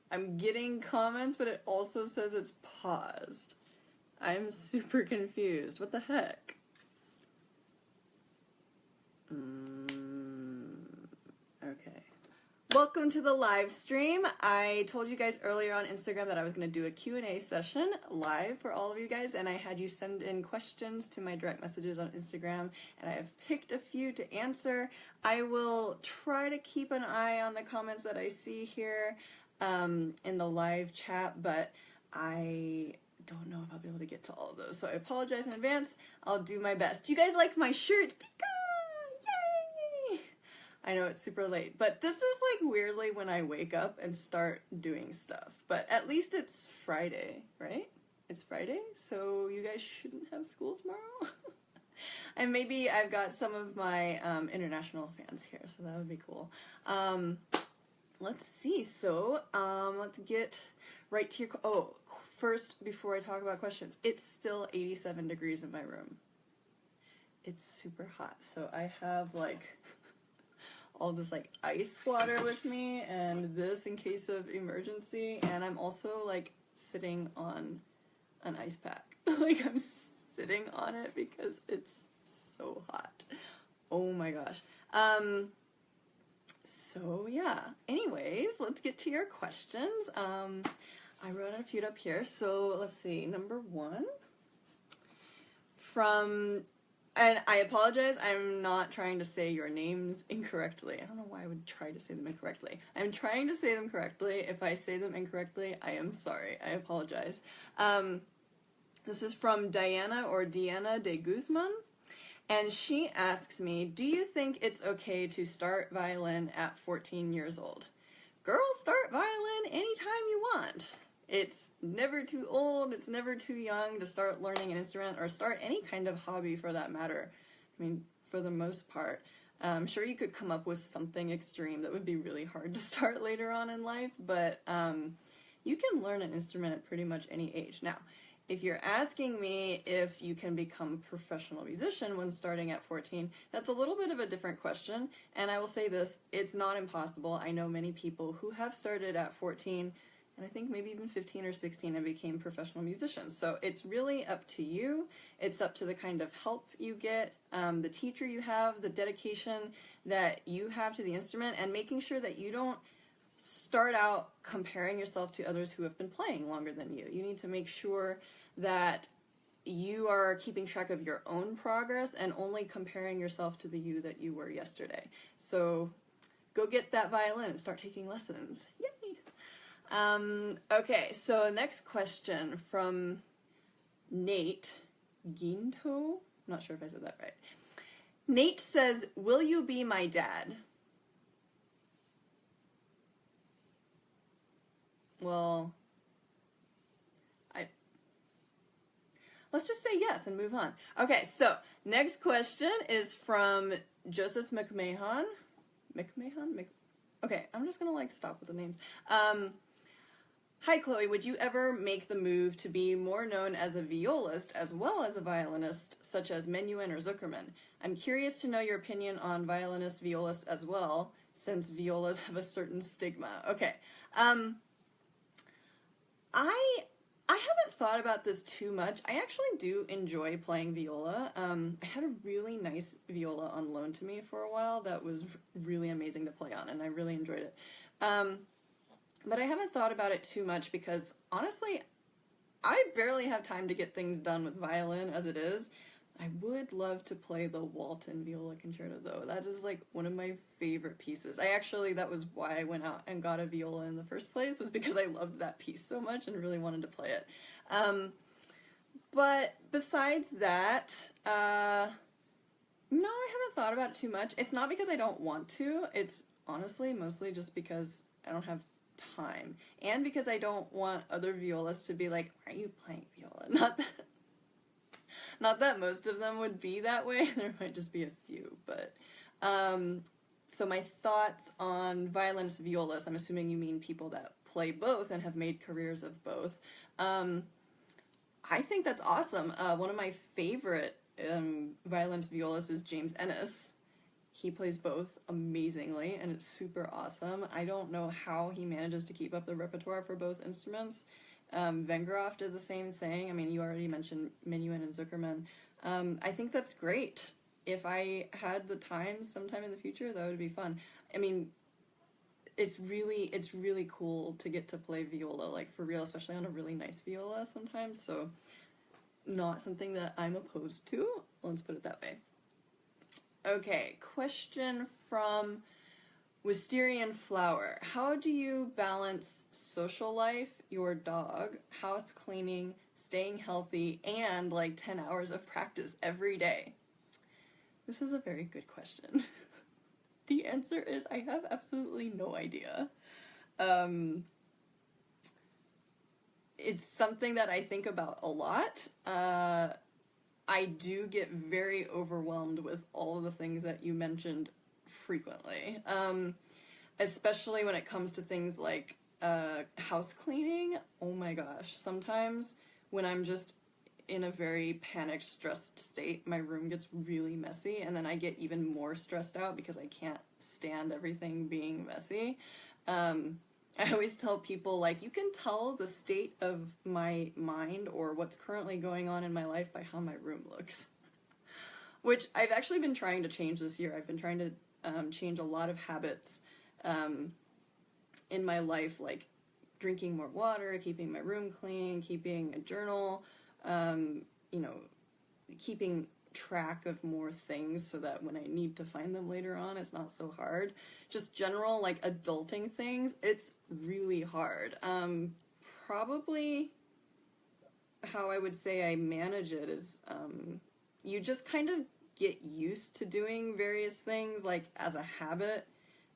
I'm getting comments, but it also says it's paused. I'm super confused. What the heck? Okay. Welcome to the live stream. I told you guys earlier on Instagram that I was going to do a Q&A session live for all of you guys, and I had you send in questions to my direct messages on Instagram, and I have picked a few to answer. I will try to keep an eye on the comments that I see here in the live chat, but I don't know if I'll be able to get to all of those, so I apologize in advance. I'll do my best. Do you guys like my shirt? Yay! I know it's super late, but this is like weirdly when I wake up and start doing stuff. But at least it's Friday, right? It's Friday, so you guys shouldn't have school tomorrow. And maybe I've got some of my international fans here, so that would be cool. Let's see, so let's get right to your, first, before I talk about questions, it's still 87 degrees in my room. It's super hot, so I have like all this like ice water with me and this in case of emergency, and I'm also like sitting on an ice pack. Like I'm sitting on it because it's so hot. Oh my gosh. So yeah, anyways, let's get to your questions. I wrote a few up here, so let's see. Number one from, and I apologize, I'm not trying to say your names incorrectly. I don't know why I would try to say them incorrectly. I'm trying to say them correctly. If I say them incorrectly, I am sorry. I apologize. This is from Diana or Diana de Guzman, and she asks me, do you think it's okay to start violin at 14 years old? Girls, start violin anytime you want. It's never too old, it's never too young to start learning an instrument or start any kind of hobby for that matter. I mean, for the most part. I'm sure you could come up with something extreme that would be really hard to start later on in life, but you can learn an instrument at pretty much any age. Now, if you're asking me if you can become a professional musician when starting at 14, that's a little bit of a different question, and I will say this, it's not impossible. I know many people who have started at 14, and I think maybe even 15 or 16 and became professional musicians. So it's really up to you. It's up to the kind of help you get, the teacher you have, the dedication that you have to the instrument, and making sure that you don't start out comparing yourself to others who have been playing longer than you. You need to make sure that you are keeping track of your own progress and only comparing yourself to the you that you were yesterday. So go get that violin and start taking lessons. Yay! Okay, so next question from Nate Ginto. I'm not sure if I said that right. Nate says, will you be my dad? Well, let's just say yes and move on. Okay, so next question is from Joseph McMahon. Okay, I'm just gonna like stop with the names. Hi Chloe, would you ever make the move to be more known as a violist as well as a violinist, such as Menuhin or Zuckerman? I'm curious to know your opinion on violinists, violists as well, since violas have a certain stigma. Okay. I haven't thought about this too much. I actually do enjoy playing viola. I had a really nice viola on loan to me for a while that was really amazing to play on, and I really enjoyed it. But I haven't thought about it too much because, honestly, I barely have time to get things done with violin as it is. I would love to play the Walton Viola Concerto, though. That is, like, one of my favorite pieces. That was why I went out and got a viola in the first place, was because I loved that piece so much and really wanted to play it. But besides that, no, I haven't thought about it too much. It's not because I don't want to. It's honestly mostly just because I don't have time. And because I don't want other violists to be like, why are you playing viola? Not that most of them would be that way. There might just be a few, but so my thoughts on violinists, violists, I'm assuming you mean people that play both and have made careers of both. I think that's awesome. One of my favorite violinist, violists is James Ennis. He plays both amazingly, and it's super awesome. I don't know how he manages to keep up the repertoire for both instruments. Vengerov did the same thing. I mean, you already mentioned Minuin and Zuckerman. I think that's great. If I had the time sometime in the future, that would be fun. I mean, it's really cool to get to play viola, like for real, especially on a really nice viola sometimes. So not something that I'm opposed to. Let's put it that way. Okay, question from Wisterian Flower. How do you balance social life, your dog, house cleaning, staying healthy, and like 10 hours of practice every day? This is a very good question. The answer is I have absolutely no idea. It's something that I think about a lot. I do get very overwhelmed with all of the things that you mentioned frequently, especially when it comes to things like house cleaning. Oh my gosh, sometimes when I'm just in a very panicked, stressed state, my room gets really messy, and then I get even more stressed out because I can't stand everything being messy. I always tell people, like, you can tell the state of my mind or what's currently going on in my life by how my room looks. Which I've actually been trying to change this year. I've been trying to change a lot of habits in my life, like drinking more water, keeping my room clean, keeping a journal, you know, keeping track of more things so that when I need to find them later on, it's not so hard. Just general, like, adulting things, it's really hard. Probably how I would say I manage it is you just kind of get used to doing various things, like, as a habit.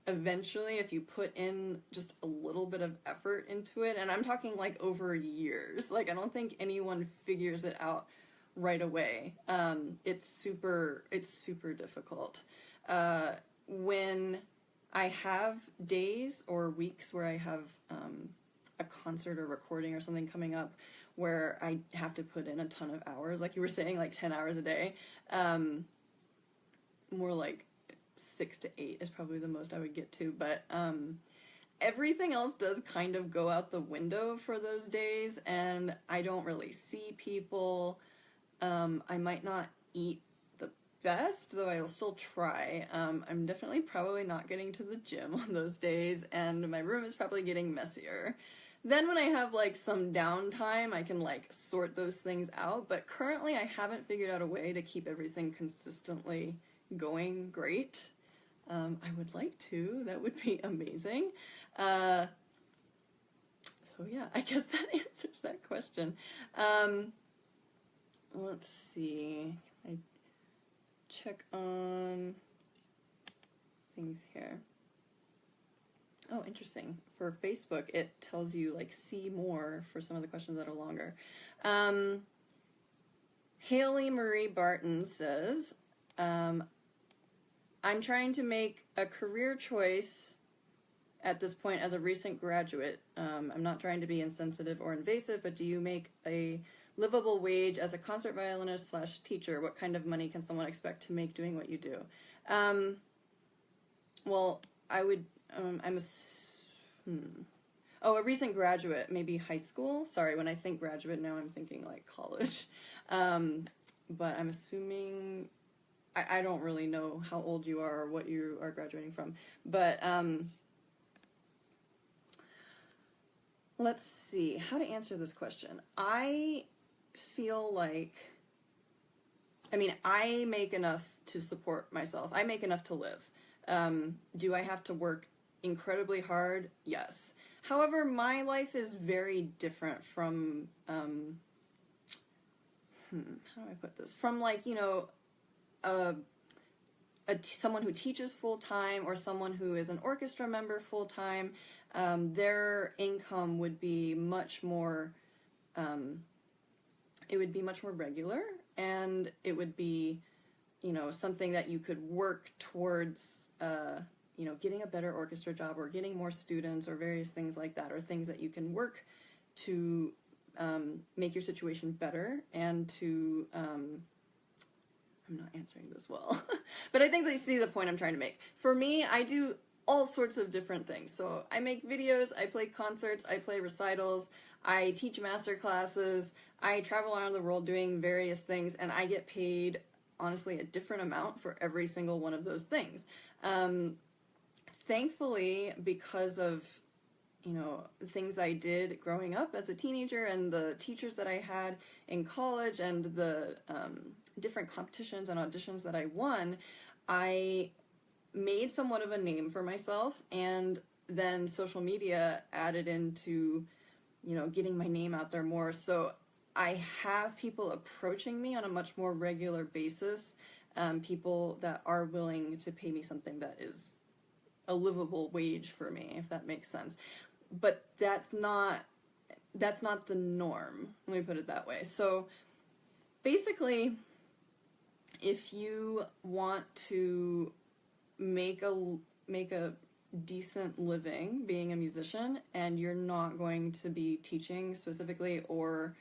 Eventually, if you put in just a little bit of effort into it, and I'm talking like over years, like, I don't think anyone figures it out right away. It's super difficult. When I have days or weeks where I have a concert or recording or something coming up where I have to put in a ton of hours, like you were saying, like 10 hours a day, more like 6 to 8 is probably the most I would get to, but everything else does kind of go out the window for those days, and I don't really see people. I might not eat the best, though I'll still try. I'm definitely probably not getting to the gym on those days, and my room is probably getting messier. Then when I have like some downtime, I can like sort those things out, but currently I haven't figured out a way to keep everything consistently going great. I would like to. That would be amazing. So yeah, I guess that answers that question. Let's see. Can I check on things here? Oh, interesting. For Facebook, it tells you, like, see more for some of the questions that are longer. Haley Marie Barton says, I'm trying to make a career choice at this point as a recent graduate. I'm not trying to be insensitive or invasive, but do you make a livable wage as a concert violinist / teacher? What kind of money can someone expect to make doing what you do? Well, I would, a recent graduate, maybe high school. Sorry, when I think graduate now, I'm thinking like college. But I'm assuming, I don't really know how old you are or what you are graduating from. But let's see how to answer this question. I feel like, I mean, I make enough to support myself. I make enough to live. Do I have to work incredibly hard? Yes. However, my life is very different from, how do I put this? From, like, you know, someone who teaches full-time or someone who is an orchestra member full-time. Their income would be much more, it would be much more regular, and it would be, you know, something that you could work towards, you know, getting a better orchestra job or getting more students or various things like that, or things that you can work to make your situation better and to, I'm I'm not answering this well. But I think they see the point I'm trying to make. For me, I do all sorts of different things. So I make videos, I play concerts, I play recitals, I teach master classes, I travel around the world doing various things, and I get paid, honestly, a different amount for every single one of those things. Thankfully, because of, you know, things I did growing up as a teenager and the teachers that I had in college and the different competitions and auditions that I won, I made somewhat of a name for myself, and then social media added into, you know, getting my name out there more. So I have people approaching me on a much more regular basis, people that are willing to pay me something that is a livable wage for me, if that makes sense. But that's not the norm, let me put it that way. So basically, if you want to make a decent living being a musician, and you're not going to be teaching specifically or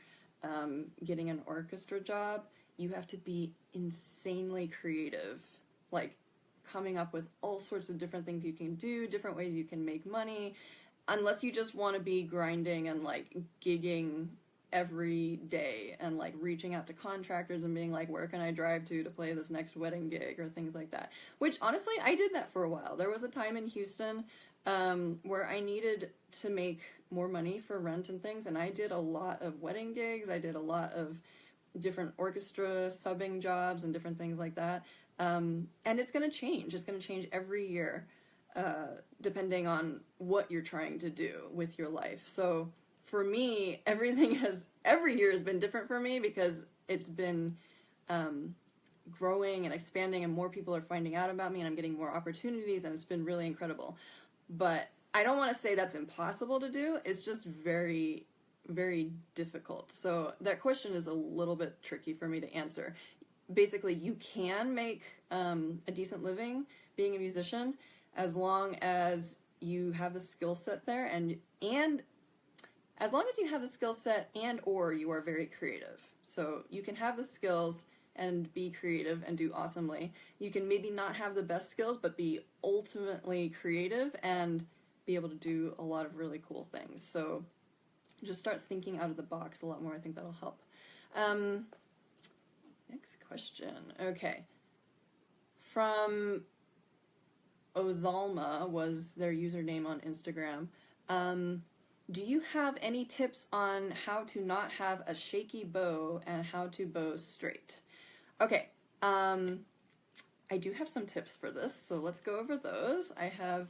getting an orchestra job, you have to be insanely creative, like coming up with all sorts of different things you can do, different ways you can make money, unless you just want to be grinding and like gigging every day and like reaching out to contractors and being like, where can I drive to play this next wedding gig or things like that. Which honestly, I did that for a while. There was a time in Houston where I needed to make more money for rent and things, and I did a lot of wedding gigs. I did a lot of different orchestra subbing jobs and different things like that. And it's going to change. It's going to change every year, depending on what you're trying to do with your life. So for me, every year has been different for me because it's been growing and expanding, and more people are finding out about me, and I'm getting more opportunities, and it's been really incredible. But I don't want to say that's impossible to do. It's just very, very difficult. So that question is a little bit tricky for me to answer. Basically, you can make a decent living being a musician as long as you have the skill set there, and as long as you have the skill set and or you are very creative. So you can have the skills and be creative and do awesomely. You can maybe not have the best skills, but be ultimately creative and be able to do a lot of really cool things. So just start thinking out of the box a lot more. I think that'll help. Next question. Okay. From Ozalma was their username on Instagram. Do you have any tips on how to not have a shaky bow and how to bow straight? Okay, I do have some tips for this, so let's go over those. I have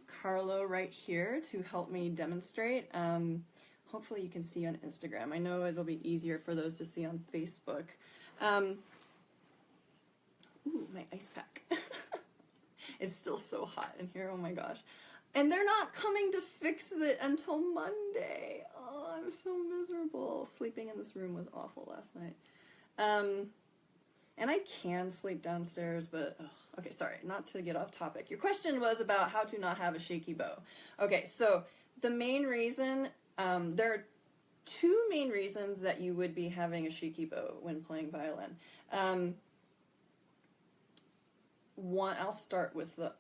Carlo right here to help me demonstrate. Hopefully you can see on Instagram. I know it'll be easier for those to see on Facebook. Ooh, my ice pack. It's still so hot in here, oh my gosh. And they're not coming to fix it until Monday. Oh, I'm so miserable. Sleeping in this room was awful last night. And I can sleep downstairs, but... okay, sorry, not to get off topic. Your question was about how to not have a shaky bow. Okay, so the main reason... there are two main reasons that you would be having a shaky bow when playing violin. One, I'll start with the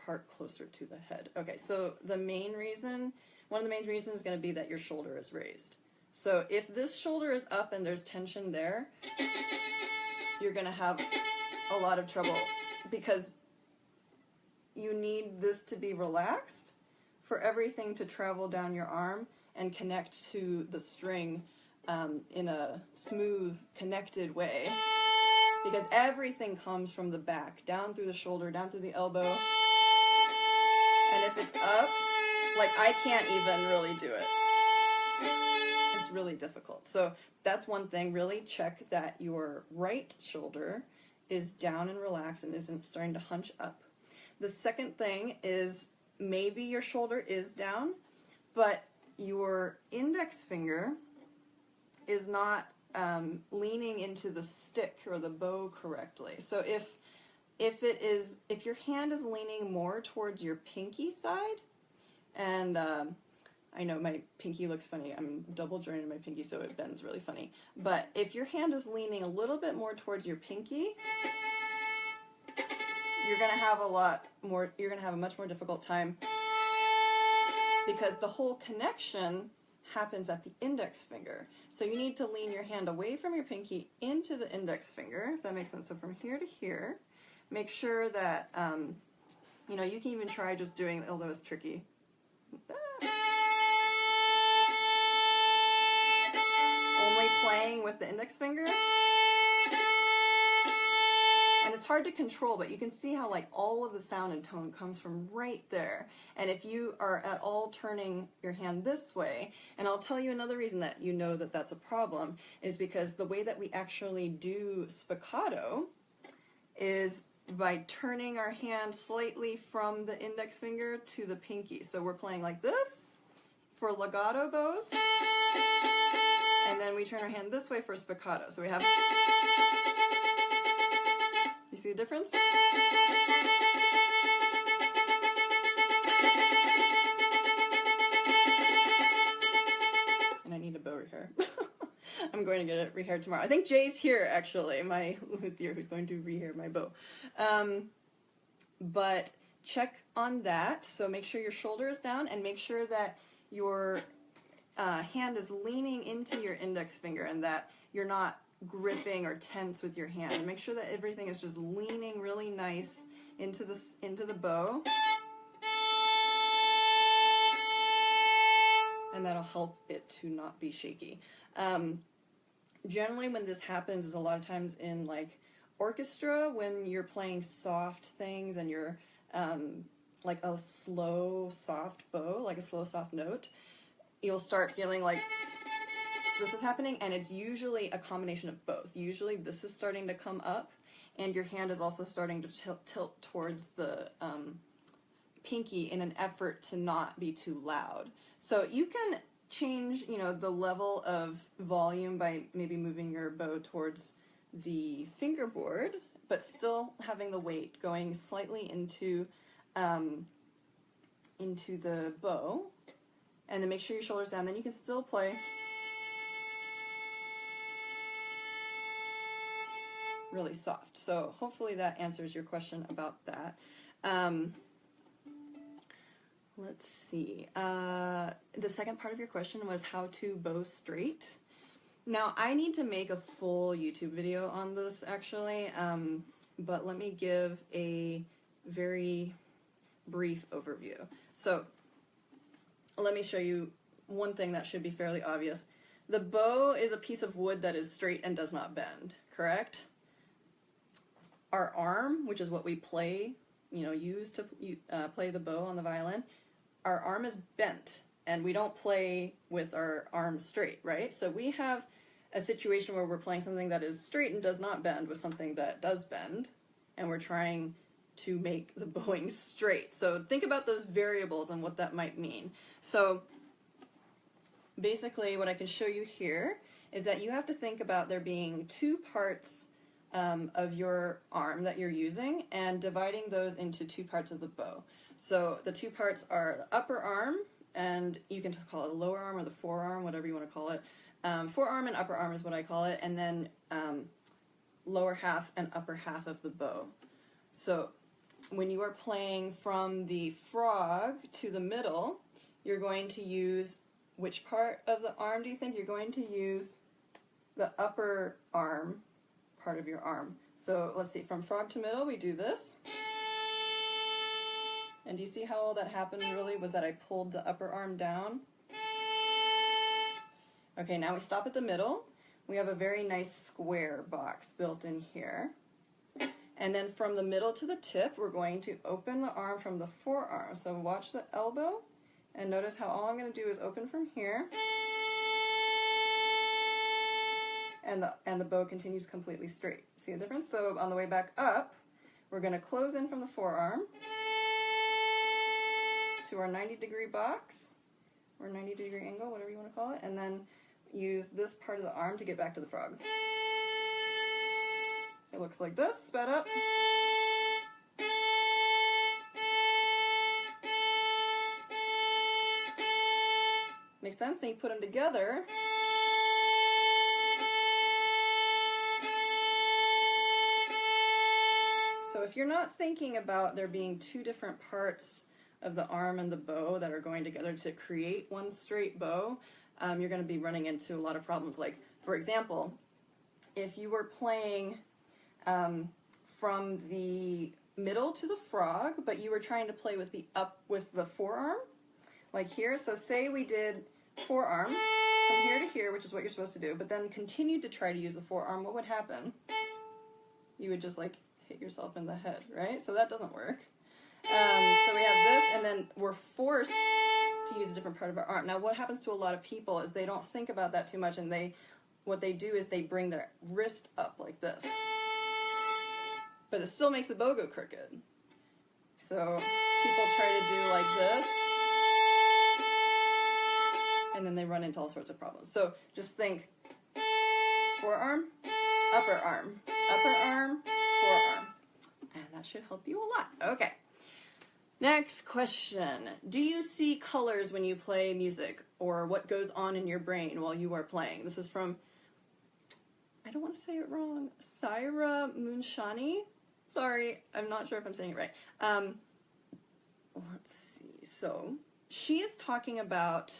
part closer to the head. Okay, so one of the main reasons is going to be that your shoulder is raised. So if this shoulder is up and there's tension there, you're going to have a lot of trouble because you need this to be relaxed for everything to travel down your arm and connect to the string in a smooth, connected way. Because everything comes from the back, down through the shoulder, down through the elbow. And if it's up, like I can't even really do it. It's really difficult. So that's one thing. Really check that your right shoulder is down and relaxed and isn't starting to hunch up. The second thing is maybe your shoulder is down, but your index finger is not leaning into the stick or the bow correctly. So if your hand is leaning more towards your pinky side, and I I know my pinky looks funny. I'm double jointed in my pinky, so it bends really funny. But if your hand is leaning a little bit more towards your pinky, you're gonna have a much more difficult time, because the whole connection happens at the index finger. So you need to lean your hand away from your pinky into the index finger, if that makes sense. So from here to here, make sure that, you know, you can even try just doing, although it's tricky. Only playing with the index finger. And it's hard to control, but you can see how like all of the sound and tone comes from right there. And if you are at all turning your hand this way, and I'll tell you another reason that you know that that's a problem, is because the way that we actually do spiccato is by turning our hand slightly from the index finger to the pinky. So we're playing like this for legato bows, and then we turn our hand this way for spiccato. So we have... You see the difference? And I need a bow rehair. I'm going to get it rehaired tomorrow. I think Jay's here, actually, my luthier who's going to rehair my bow. But check on that. So make sure your shoulder is down, and make sure that your hand is leaning into your index finger, and that you're not gripping or tense with your hand. Make sure that everything is just leaning really nice into the bow, and that'll help it to not be shaky. Generally when this happens is a lot of times in like orchestra, when you're playing soft things and you're like a slow soft bow, like a slow soft note, you'll start feeling like this is happening, and it's usually a combination of both. Usually this is starting to come up, and your hand is also starting to tilt towards the pinky in an effort to not be too loud. So you can change, you know, the level of volume by maybe moving your bow towards the fingerboard, but still having the weight going slightly into the bow, and then make sure your shoulder's down. Then you can still play really soft. So hopefully that answers your question about that. Let's see. The second part of your question was how to bow straight. Now I need to make a full YouTube video on this, actually, but let me give a very brief overview. So let me show you one thing that should be fairly obvious. The bow is a piece of wood that is straight and does not bend, correct? Our arm, which is what we play, you know, use to play the bow on the violin, our arm is bent, and we don't play with our arm straight, right? So we have a situation where we're playing something that is straight and does not bend with something that does bend, and we're trying to make the bowing straight. So think about those variables and what that might mean. So basically what I can show you here is that you have to think about there being two parts of your arm that you're using, and dividing those into two parts of the bow. So the two parts are the upper arm, and you can call it the lower arm or the forearm, whatever you want to call it. Forearm and upper arm is what I call it, and then lower half and upper half of the bow. So when you are playing from the frog to the middle, you're going to use, which part of the arm do you think? You're going to use the upper arm part of your arm. So let's see, from frog to middle we do this. And do you see how all that happened really was that I pulled the upper arm down? Okay, now we stop at the middle. We have a very nice square box built in here. And then from the middle to the tip, we're going to open the arm from the forearm. So watch the elbow, and notice how all I'm going to do is open from here. And the bow continues completely straight. See the difference? So on the way back up, we're going to close in from the forearm to our 90-degree box, or 90-degree angle, whatever you want to call it, and then use this part of the arm to get back to the frog. It looks like this, sped up. Make sense? And you put them together. So if you're not thinking about there being two different parts of the arm and the bow that are going together to create one straight bow, you're going to be running into a lot of problems. Like, for example, if you were playing from the middle to the frog, but you were trying to play with the forearm, like here. So say we did forearm from here to here, which is what you're supposed to do, but then continued to try to use the forearm, what would happen? You would just like hit yourself in the head, right? So that doesn't work. So we have this, and then we're forced to use a different part of our arm. Now what happens to a lot of people is they don't think about that too much, and what they do is they bring their wrist up like this. But it still makes the bow go crooked. So people try to do like this, and then they run into all sorts of problems. So just think forearm, upper arm, forearm. And that should help you a lot. Okay. Next question. Do you see colors when you play music, or what goes on in your brain while you are playing? This is from, I don't want to say it wrong, Saira Munshani. Sorry, I'm not sure if I'm saying it right. Let's see. So she is talking about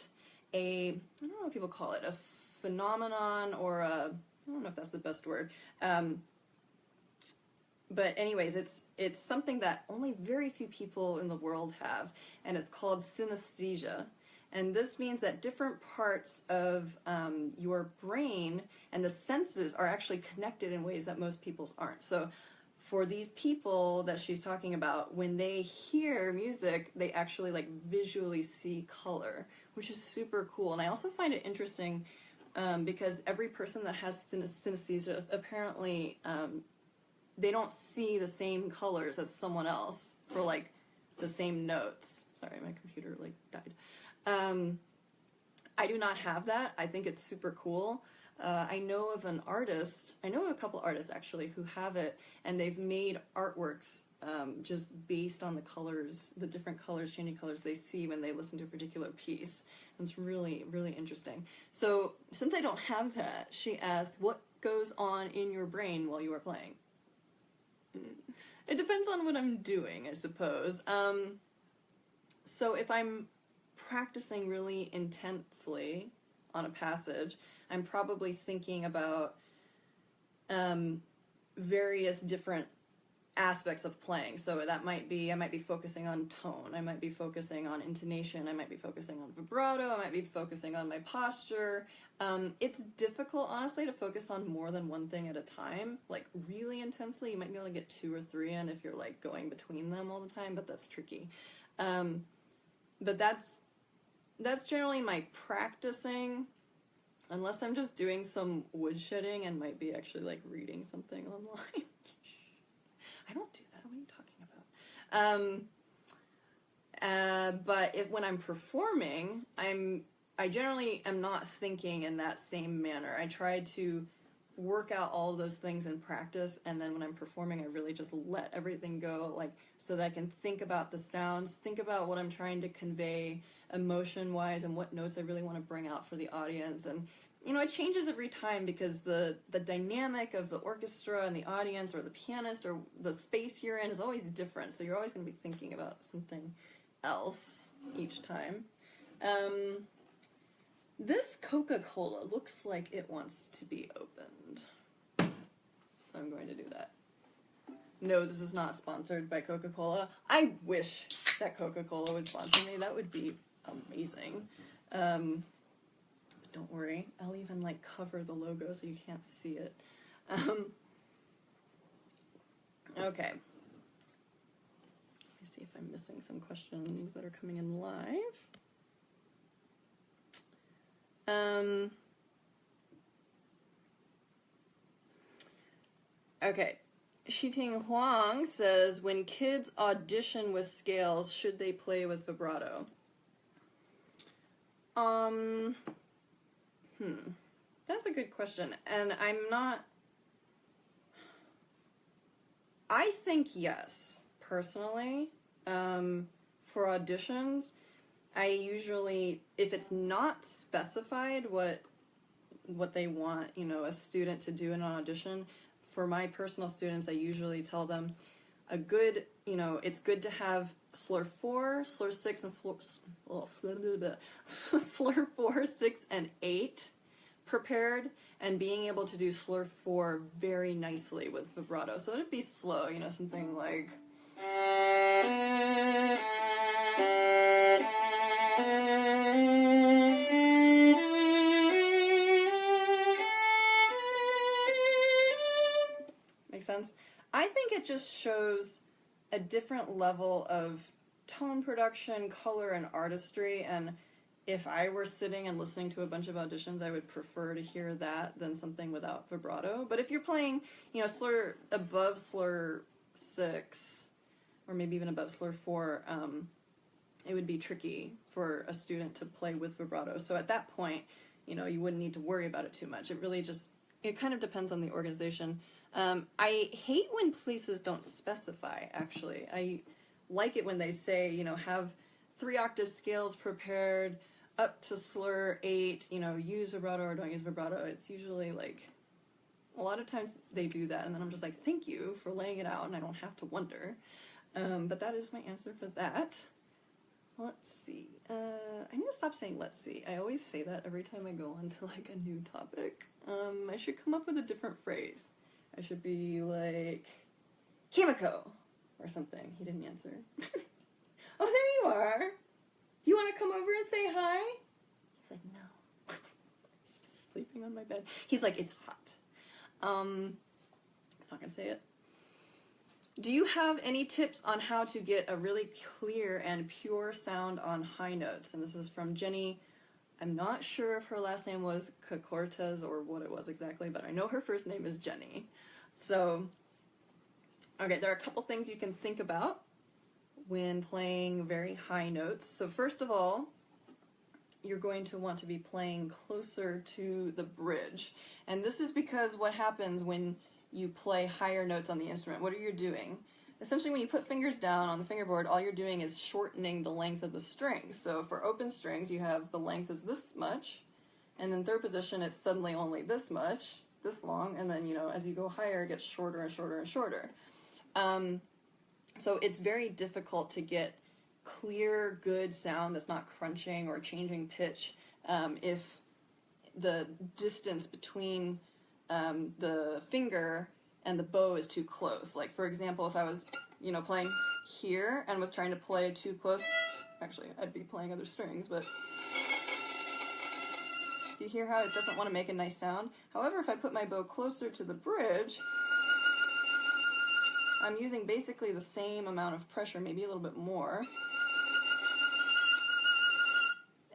I don't know what people call it, a phenomenon, or I don't know if that's the best word. But anyways, it's something that only very few people in the world have, and it's called synesthesia. And this means that different parts of your brain and the senses are actually connected in ways that most people's aren't. So for these people that she's talking about, when they hear music, they actually like visually see color, which is super cool. And I also find it interesting because every person that has synesthesia, apparently they don't see the same colors as someone else for like the same notes. Sorry, my computer like died. I do not have that. I think it's super cool. I know of an artist, I know of a couple artists actually who have it, and they've made artworks just based on the colors, the different colors, changing colors they see when they listen to a particular piece. And it's really, really interesting. So since I don't have that, she asked, what goes on in your brain while you are playing? It depends on what I'm doing, I suppose. So if I'm practicing really intensely on a passage, I'm probably thinking about various different aspects of playing. So that might be, I might be focusing on tone, I might be focusing on intonation, I might be focusing on vibrato, I might be focusing on my posture. It's difficult, honestly, to focus on more than one thing at a time. Like really intensely, you might be able to get 2 or 3 in if you're like going between them all the time, but that's tricky. But that's generally my practicing, unless I'm just doing some woodshedding and might be actually like reading something online. I don't do that. What are you talking about? But when I'm performing, I generally am not thinking in that same manner. I try to work out all those things in practice, and then when I'm performing, I really just let everything go, like, so that I can think about the sounds, think about what I'm trying to convey emotion-wise, and what notes I really want to bring out for the audience. And you know, it changes every time because the dynamic of the orchestra and the audience or the pianist or the space you're in is always different. So you're always going to be thinking about something else each time. This Coca-Cola looks like it wants to be opened. So I'm going to do that. No, this is not sponsored by Coca-Cola. I wish that Coca-Cola would sponsor me. That would be amazing. Don't worry, I'll even like cover the logo so you can't see it. Okay. Let me see if I'm missing some questions that are coming in live. Okay. Shiting Huang says, when kids audition with scales, should they play with vibrato? That's a good question, and I think yes, personally, for auditions. I usually, if it's not specified what they want, you know, a student to do in an audition, for my personal students, I usually tell them a good, you know, it's good to have slur 4, slur 6, and slur 4, 6, and 8 prepared, and being able to do slur 4 very nicely with vibrato. So it'd be slow, you know, something like... Make sense? I think it just shows a different level of tone production, color, and artistry, and if I were sitting and listening to a bunch of auditions, I would prefer to hear that than something without vibrato. But if you're playing, you know, slur above slur 6, or maybe even above slur 4, it would be tricky for a student to play with vibrato. So at that point, you know, you wouldn't need to worry about it too much. It really just, it kind of depends on the organization. I hate when places don't specify, actually. I like it when they say, you know, have 3-octave scales prepared up to slur 8, you know, use vibrato or don't use vibrato. It's usually like, a lot of times they do that, and then I'm just like, thank you for laying it out, and I don't have to wonder. But that is my answer for that. Let's see. I need to stop saying let's see. I always say that every time I go on to like a new topic. I should come up with a different phrase. I should be like, Kimiko, or something. He didn't answer. Oh, there you are. You want to come over and say hi? He's like, no. He's just sleeping on my bed. He's like, it's hot. I'm not gonna say it. Do you have any tips on how to get a really clear and pure sound on high notes? And this is from Jenny. I'm not sure if her last name was Cortez or what it was exactly, but I know her first name is Jenny. So, okay, there are a couple things you can think about when playing very high notes. So first of all, you're going to want to be playing closer to the bridge. And this is because what happens when you play higher notes on the instrument, what are you doing? Essentially, when you put fingers down on the fingerboard, all you're doing is shortening the length of the strings. So for open strings, you have the length is this much, and then third position, it's suddenly only this much, this long, and then, you know, as you go higher, it gets shorter and shorter and shorter. So it's very difficult to get clear, good sound that's not crunching or changing pitch if the distance between the finger and the bow is too close. Like, for example, if I was, you know, playing here and was trying to play too close, actually, I'd be playing other strings, but you hear how it doesn't want to make a nice sound? However, if I put my bow closer to the bridge, I'm using basically the same amount of pressure, maybe a little bit more,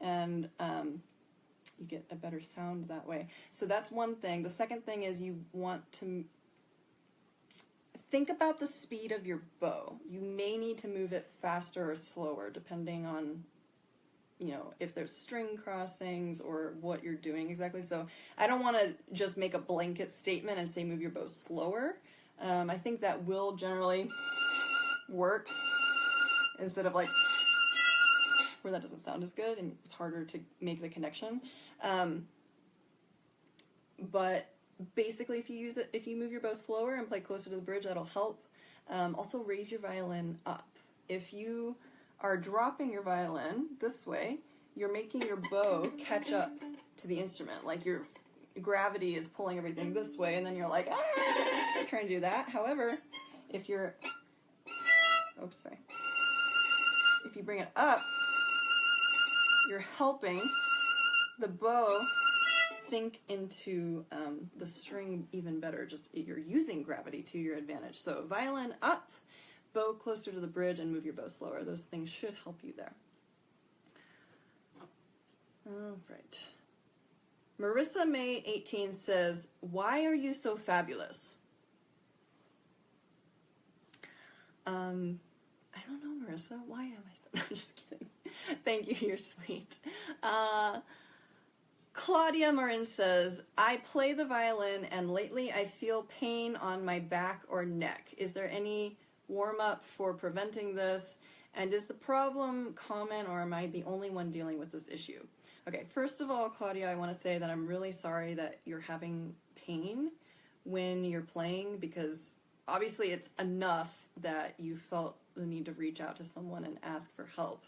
and you get a better sound that way. So that's one thing. The second thing is you want to think about the speed of your bow. You may need to move it faster or slower depending on, you know, if there's string crossings or what you're doing exactly. So I don't want to just make a blanket statement and say move your bow slower. I think that will generally work instead of like where that doesn't sound as good and it's harder to make the connection. But basically, if you move your bow slower and play closer to the bridge, that'll help. Also, raise your violin up. If you are dropping your violin this way, you're making your bow catch up to the instrument. Like your gravity is pulling everything this way, and then you're like, ah, you're trying to do that. However, if you're, oops, sorry. If you bring it up, you're helping the bow sink into the string even better. Just you're using gravity to your advantage. So violin up, bow closer to the bridge, and move your bow slower. Those things should help you there. All right. Marissa May 18 says, "Why are you so fabulous?" I don't know, Marissa. Why am I so... I'm just kidding. Thank you, you're sweet. Claudia Marin says, "I play the violin and lately I feel pain on my back or neck. Is there any warm-up for preventing this? And is the problem common, or am I the only one dealing with this issue? Okay, first of all, Claudia, I want to say that I'm really sorry that you're having pain when you're playing, because obviously it's enough that you felt the need to reach out to someone and ask for help.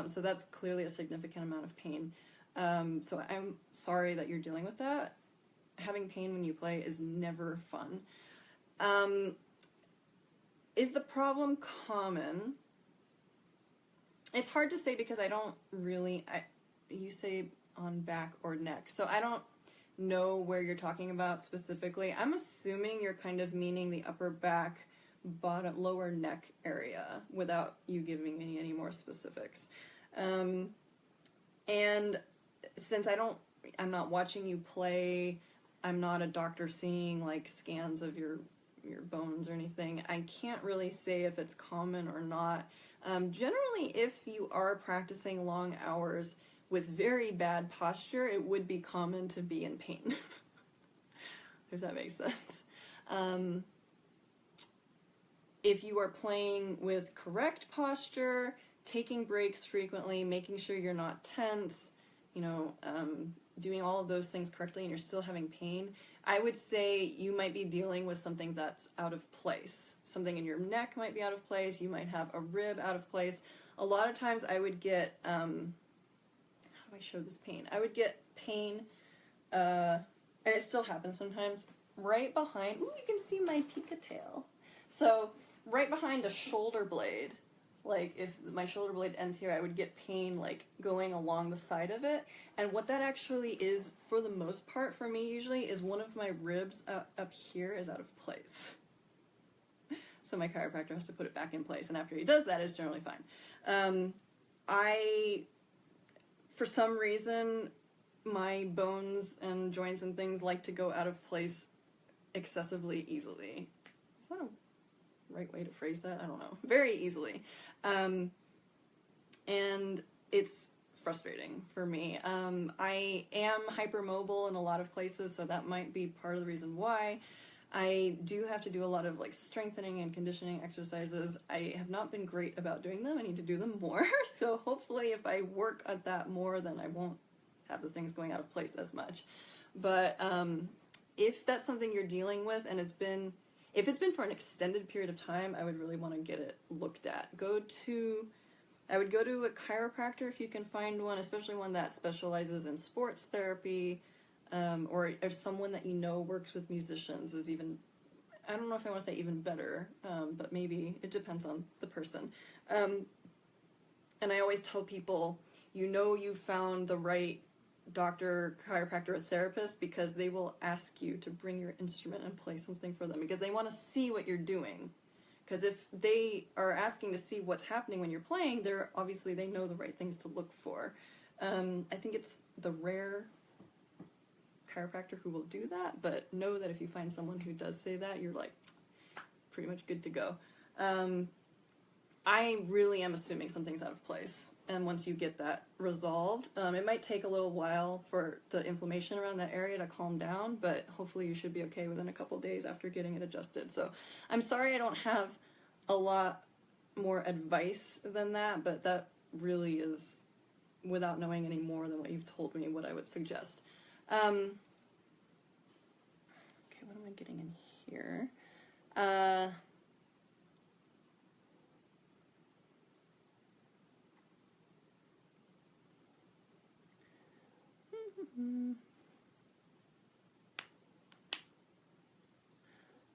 So that's clearly a significant amount of pain. So I'm sorry that you're dealing with that. Having pain when you play is never fun. Is the problem common? It's hard to say because I don't really, you say on back or neck, so I don't know where you're talking about specifically. I'm assuming you're kind of meaning the upper back, bottom, lower neck area without you giving me any more specifics. And since I'm not watching you play, I'm not a doctor seeing like scans of your bones or anything, I can't really say if it's common or not. Generally, if you are practicing long hours with very bad posture, it would be common to be in pain, if that makes sense. If you are playing with correct posture, taking breaks frequently, making sure you're not tense, doing all of those things correctly, and you're still having pain, I would say you might be dealing with something that's out of place. Something in your neck might be out of place. You might have a rib out of place. A lot of times I would get, how do I show this pain? I would get pain, and it still happens sometimes, right behind, ooh, you can see my pika-tail. So right behind a shoulder blade, like if my shoulder blade ends here, I would get pain like going along the side of it. And what that actually is, for the most part for me usually, is one of my ribs up here is out of place. So my chiropractor has to put it back in place, and after he does that, it's generally fine. For some reason, my bones and joints and things like to go out of place excessively easily. Is that a right way to phrase that? I don't know. Very easily. And it's frustrating for me. I am hypermobile in a lot of places, so that might be part of the reason why. I do have to do a lot of like strengthening and conditioning exercises. I have not been great about doing them. I need to do them more. So hopefully if I work at that more, then I won't have the things going out of place as much. But if that's something you're dealing with, and if it's been for an extended period of time, I would really want to get it looked at. I would go to a chiropractor if you can find one, especially one that specializes in sports therapy, or if someone that you know works with musicians is even, I don't know if I want to say even better, but maybe it depends on the person. And I always tell people, you found the right doctor, chiropractor, or therapist because they will ask you to bring your instrument and play something for them because they want to see what you're doing. Because if they are asking to see what's happening when you're playing, they know the right things to look for. I think it's the rare chiropractor who will do that, but know that if you find someone who does say that, you're like pretty much good to go. I really am assuming something's out of place, and once you get that resolved, it might take a little while for the inflammation around that area to calm down, but hopefully you should be okay within a couple days after getting it adjusted. So I'm sorry I don't have a lot more advice than that, but that really is, without knowing any more than what you've told me, what I would suggest. Okay, what am I getting in here?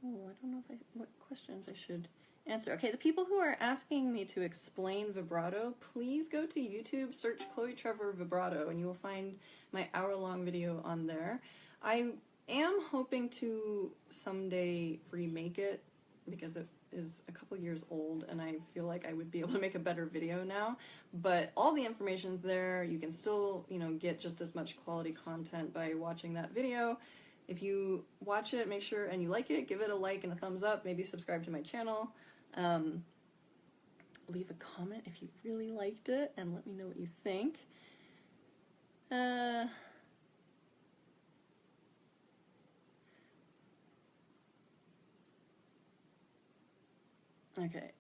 Oh, I don't know what questions I should answer. Okay, the people who are asking me to explain vibrato, please go to YouTube, search Chloe Trevor vibrato, and you will find my hour-long video on there. I am hoping to someday remake it because it is a couple years old and I feel like I would be able to make a better video now, but all the information's there. You can still, get just as much quality content by watching that video. If you watch it, make sure and you like it, give it a like and a thumbs up, maybe subscribe to my channel. Leave a comment if you really liked it and let me know what you think. Okay,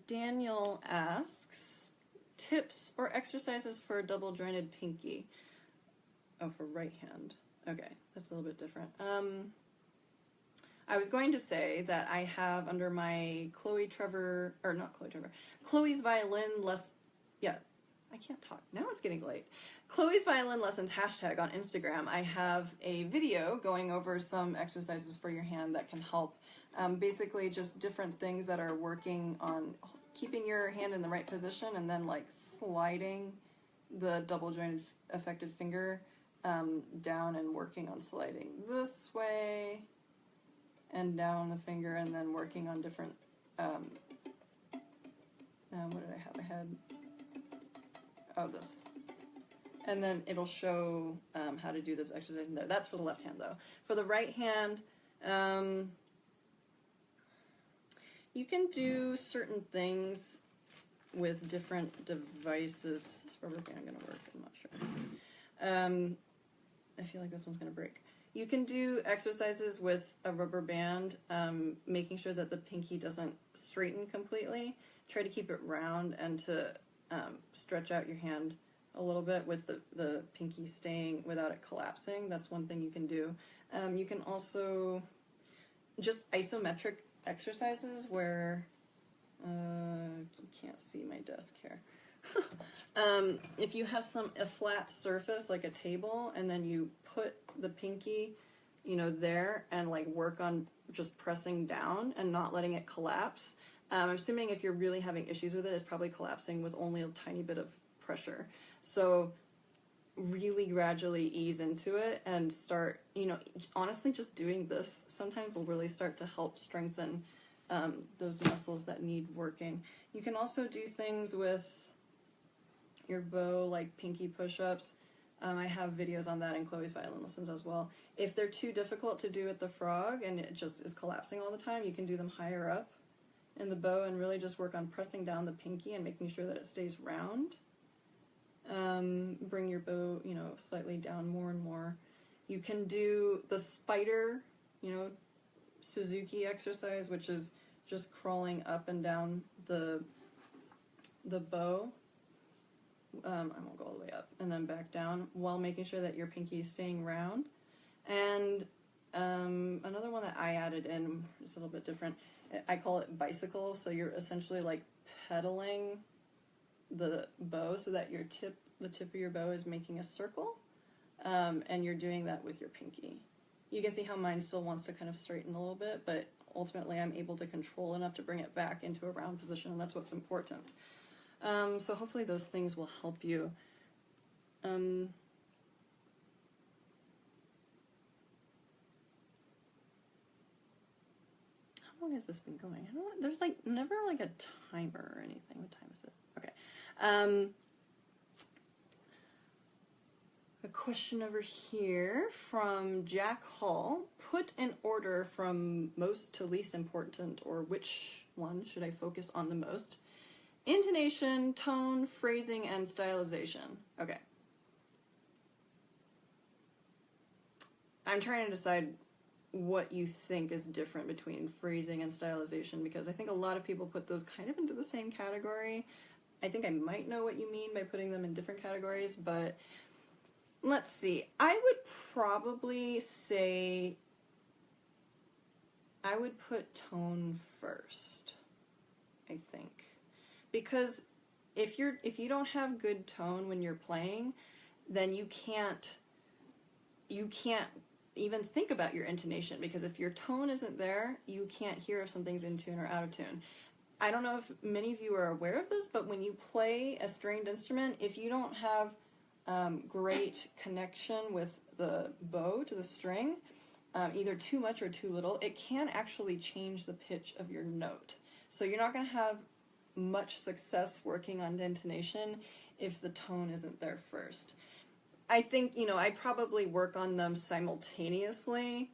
Daniel asks, tips or exercises for a double jointed pinky. Oh, for right hand. Okay, that's a little bit different. I was going to say that I have under my Chloe's Violin yeah, I can't talk. Now it's getting late. Chloe's Violin Lessons hashtag on Instagram. I have a video going over some exercises for your hand that can help. Basically just different things that are working on keeping your hand in the right position and then like sliding the double jointed affected finger down and working on sliding this way and down the finger and then working on different, what did I have ahead? Oh, this. And then it'll show how to do this exercise in there. That's for the left hand though. For the right hand, you can do certain things with different devices. Is this rubber band going to work? I'm not sure. I feel like this one's going to break. You can do exercises with a rubber band, making sure that the pinky doesn't straighten completely. Try to keep it round and to stretch out your hand a little bit with the pinky staying without it collapsing. That's one thing you can do. You can also just isometric exercises where you can't see my desk here. If you have a flat surface like a table and then you put the pinky, you know, there and like work on just pressing down and not letting it collapse. I'm assuming if you're really having issues with it, it's probably collapsing with only a tiny bit of pressure. So really gradually ease into it and start, you know, honestly just doing this sometimes will really start to help strengthen those muscles that need working. You can also do things with your bow, like pinky push-ups. I have videos on that in Chloe's Violin Lessons as well. If they're too difficult to do with the frog and it just is collapsing all the time, you can do them higher up in the bow and really just work on pressing down the pinky and making sure that it stays round. Bring your bow, you know, slightly down more and more. You can do the spider, you know, Suzuki exercise, which is just crawling up and down the bow. I won't go all the way up and then back down while making sure that your pinky is staying round. And another one that I added in is a little bit different. I call it bicycle. So you're essentially like pedaling the bow so that the tip of your bow is making a circle, and you're doing that with your pinky. You can see how mine still wants to kind of straighten a little bit, but ultimately I'm able to control enough to bring it back into a round position, and that's what's important. So hopefully those things will help you. How long has this been going? I don't know, there's like never like a timer or anything. What time is it? Okay. A question over here from Jack Hall. Put an order from most to least important, or which one should I focus on the most? Intonation, tone, phrasing, and stylization. Okay. I'm trying to decide what you think is different between phrasing and stylization, because I think a lot of people put those kind of into the same category. I think I might know what you mean by putting them in different categories, but let's see. I would probably say I would put tone first, I think. Because if you don't have good tone when you're playing, then you can't even think about your intonation, because if your tone isn't there, you can't hear if something's in tune or out of tune. I don't know if many of you are aware of this, but when you play a stringed instrument, if you don't have great connection with the bow to the string, either too much or too little, it can actually change the pitch of your note. So you're not going to have much success working on intonation if the tone isn't there first. I think, you know, I probably work on them simultaneously,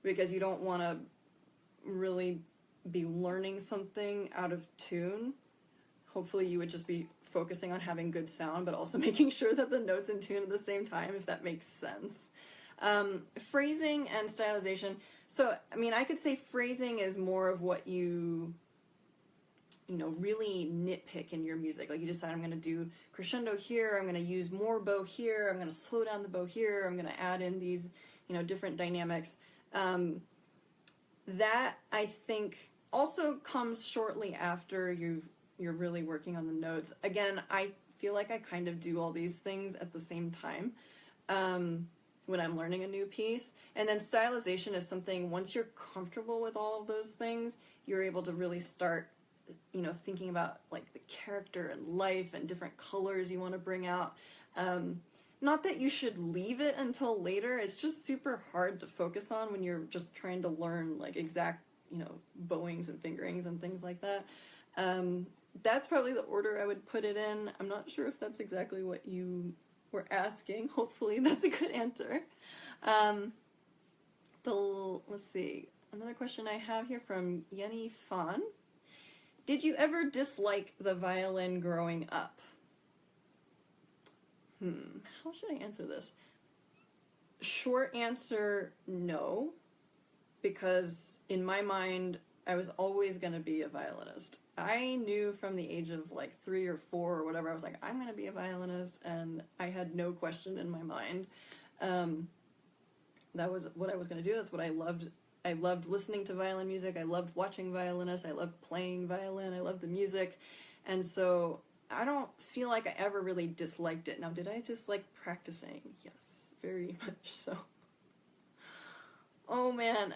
because you don't want to really be learning something out of tune. Hopefully you would just be focusing on having good sound, but also making sure that the note's in tune at the same time, if that makes sense. Phrasing and stylization. So, I mean, I could say phrasing is more of what you you know, really nitpick in your music. Like you decide, I'm going to do crescendo here, I'm going to use more bow here, I'm going to slow down the bow here, I'm going to add in these, you know, different dynamics. That I think also comes shortly after you're really working on the notes. Again, I feel like I kind of do all these things at the same time when I'm learning a new piece. And then stylization is something, once you're comfortable with all of those things, you're able to really start, you know, thinking about like the character and life and different colors you want to bring out. Not that you should leave it until later, it's just super hard to focus on when you're just trying to learn like exact, you know, bowings and fingerings and things like that. That's probably the order I would put it in. I'm not sure if that's exactly what you were asking. Hopefully that's a good answer. Let's see, another question I have here from Yenny Fan. Did you ever dislike the violin growing up? How should I answer this? Short answer, no. Because in my mind, I was always going to be a violinist. I knew from the age of like 3 or 4 or whatever, I was like, I'm going to be a violinist, and I had no question in my mind. That was what I was going to do. That's what I loved. I loved listening to violin music. I loved watching violinists. I loved playing violin. I loved the music. And so I don't feel like I ever really disliked it. Now, did I dislike practicing? Yes, very much so. Oh man,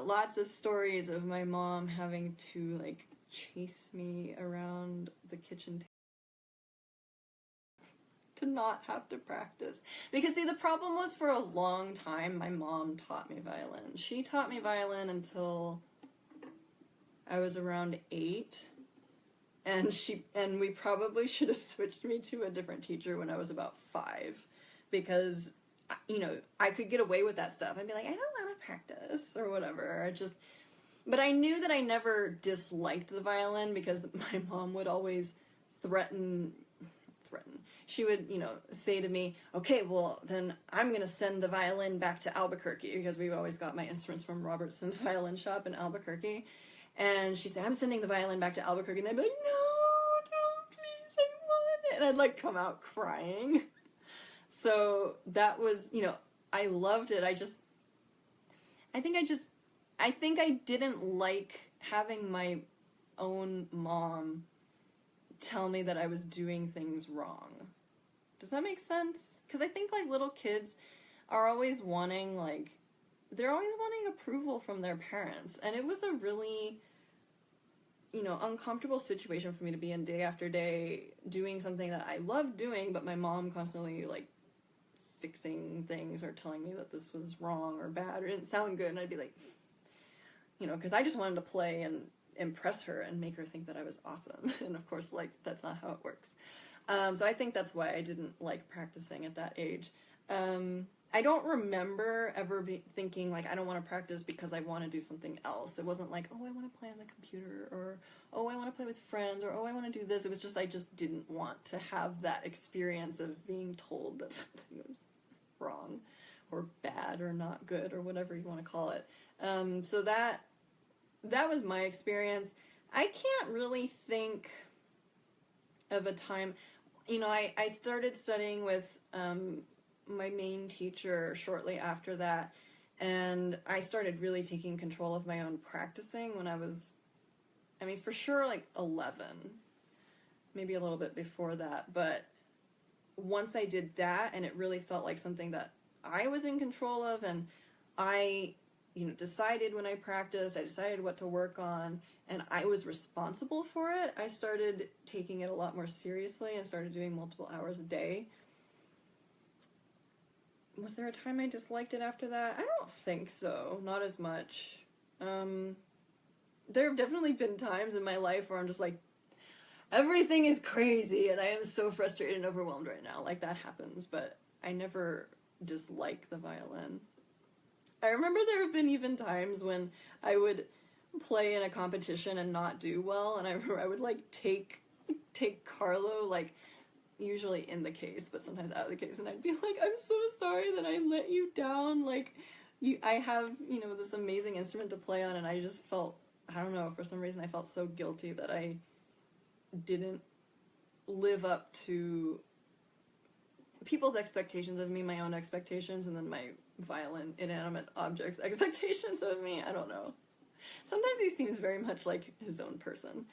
lots of stories of my mom having to like chase me around the kitchen table to not have to practice. Because see, the problem was for a long time my mom taught me violin. She taught me violin until I was around 8. And we probably should have switched me to a different teacher when I was about 5, because, you know, I could get away with that stuff. I'd be like, I don't want to practice or whatever. But I knew that I never disliked the violin because my mom would always threaten. She would, you know, say to me, okay, well, then I'm going to send the violin back to Albuquerque, because we've always got my instruments from Robertson's violin shop in Albuquerque. And she'd say, I'm sending the violin back to Albuquerque. And I'd be like, no, don't, please, I want it. And I'd like come out crying. So that was, you know, I loved it. I think I didn't like having my own mom tell me that I was doing things wrong. Does that make sense? Because I think like little kids are always wanting like, they're always wanting approval from their parents. And it was a really, you know, uncomfortable situation for me to be in day after day doing something that I loved doing, but my mom constantly like fixing things or telling me that this was wrong or bad or didn't sound good. And I'd be like, you know, because I just wanted to play and impress her and make her think that I was awesome. And of course, like, that's not how it works. So I think that's why I didn't like practicing at that age. I don't remember ever thinking, like, I don't want to practice because I want to do something else. It wasn't like, oh, I want to play on the computer, or, oh, I want to play with friends, or, oh, I want to do this. It was just, I just didn't want to have that experience of being told that something was wrong, or bad, or not good, or whatever you want to call it. So that was my experience. I can't really think of a time, you know, I started studying with, my main teacher shortly after that, and I started really taking control of my own practicing when I was, I mean, for sure, like 11, maybe a little bit before that, but once I did that, and it really felt like something that I was in control of, and I, you know, decided when I practiced, I decided what to work on, and I was responsible for it, I started taking it a lot more seriously and started doing multiple hours a day. Was there a time I disliked it after that? I don't think so. Not as much. There have definitely been times in my life where I'm just like, everything is crazy and I am so frustrated and overwhelmed right now. Like, that happens, but I never dislike the violin. I remember there have been even times when I would play in a competition and not do well, and I remember I would like take Carlo, like, usually in the case, but sometimes out of the case, and I'd be like, I'm so sorry that I let you down, like, I have, you know, this amazing instrument to play on, and I just felt I don't know, for some reason I felt so guilty that I didn't live up to people's expectations of me, my own expectations, and then my violin inanimate objects expectations of me. I don't know. Sometimes he seems very much like his own person,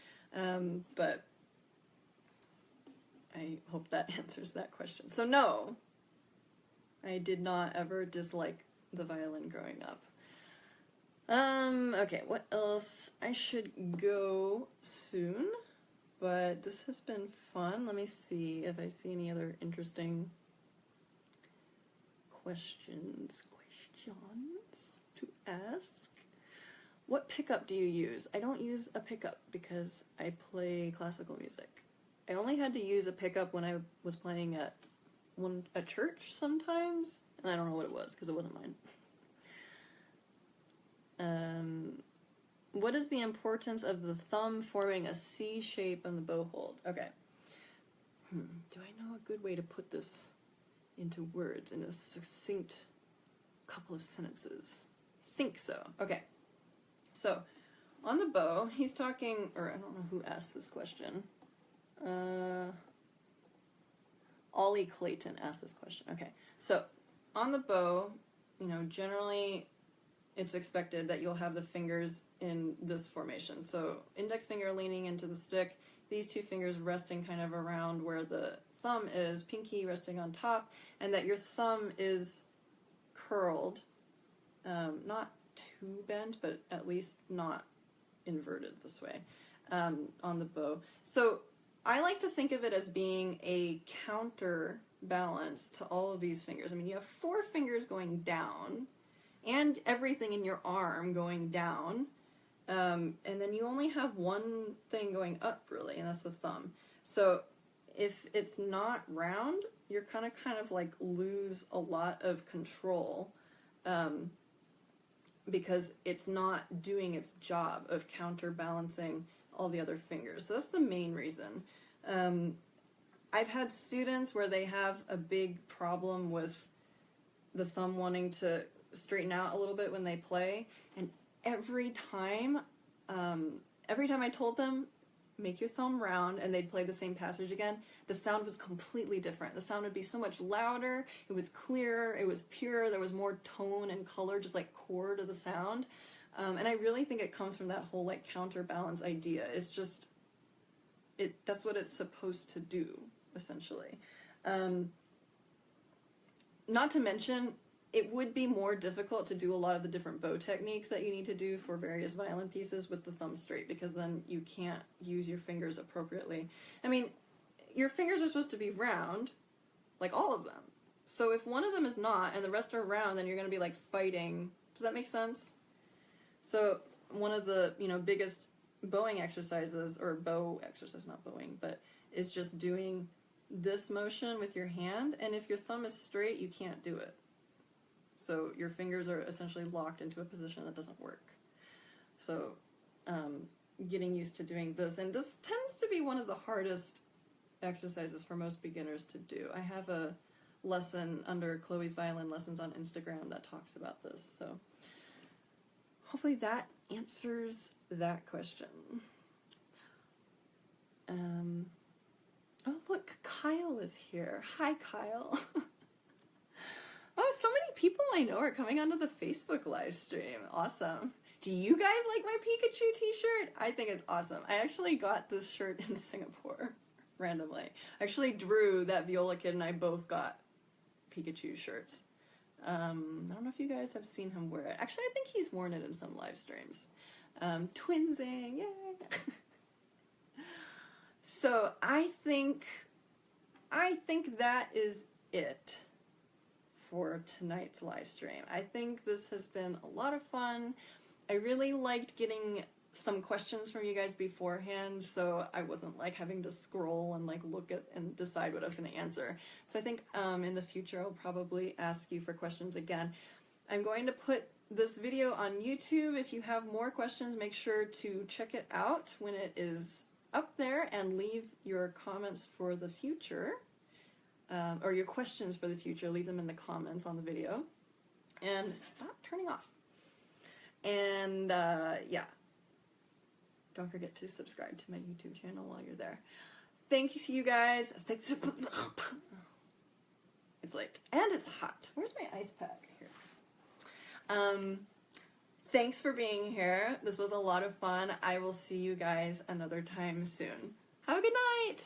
but I hope that answers that question. So no, I did not ever dislike the violin growing up. Okay, what else? I should go soon, but this has been fun. Let me see if I see any other interesting questions to ask. What pickup do you use? I don't use a pickup because I play classical music. I only had to use a pickup when I was playing at a church sometimes, and I don't know what it was because it wasn't mine. What is the importance of the thumb forming a C shape on the bow hold? Okay. Do I know a good way to put this into words in a succinct couple of sentences? I think so. Okay. So, on the bow, he's talking, or I don't know who asked this question. Ollie Clayton asked this question. Okay. So, on the bow, you know, generally it's expected that you'll have the fingers in this formation. So index finger leaning into the stick, these two fingers resting kind of around where the thumb is, pinky resting on top, and that your thumb is curled, not too bent, but at least not inverted this way, on the bow. So I like to think of it as being a counterbalance to all of these fingers. I mean, you have 4 fingers going down, and everything in your arm going down, and then you only have one thing going up, really, and that's the thumb. So if it's not round, you're kind of like lose a lot of control, because it's not doing its job of counterbalancing all the other fingers. So that's the main reason. I've had students where they have a big problem with the thumb wanting to straighten out a little bit when they play, and every time I told them make your thumb round and they'd play the same passage again, the sound was completely different. The sound would be so much louder, it was clearer, it was pure, there was more tone and color, just like core to the sound, and I really think it comes from that whole like counterbalance idea. It's just that's what it's supposed to do, essentially. Not to mention, it would be more difficult to do a lot of the different bow techniques that you need to do for various violin pieces with the thumb straight, because then you can't use your fingers appropriately. I mean, your fingers are supposed to be round, like all of them. So if one of them is not and the rest are round, then you're going to be like fighting. Does that make sense? So one of the, you know, biggest bowing exercises, or bow exercise, not bowing, but is just doing this motion with your hand, and if your thumb is straight, you can't do it. So your fingers are essentially locked into a position that doesn't work. So getting used to doing this, and this tends to be one of the hardest exercises for most beginners to do. I have a lesson under Chloe's Violin Lessons on Instagram that talks about this, so hopefully that answers that question. Oh look, Kyle is here. Hi, Kyle. Oh, so many people I know are coming onto the Facebook live stream. Awesome. Do you guys like my Pikachu t-shirt? I think it's awesome. I actually got this shirt in Singapore, randomly. I actually Drew, that Viola kid, and I both got Pikachu shirts. I don't know if you guys have seen him wear it. Actually, I think he's worn it in some live streams. Twinsing, yay! So I think that is it for tonight's live stream. I think this has been a lot of fun. I really liked getting some questions from you guys beforehand, so I wasn't like having to scroll and like look at and decide what I was going to answer. So I think in the future I'll probably ask you for questions again. I'm going to put this video on YouTube. If you have more questions, make sure to check it out when it is up there and leave your comments for the future. Or your questions for the future, leave them in the comments on the video. And stop turning off. And yeah, don't forget to subscribe to my YouTube channel while you're there. Thank you guys. Thanks. It's late and it's hot. Where's my ice pack? Here it is. Thanks for being here. This was a lot of fun. I will see you guys another time soon. Have a good night.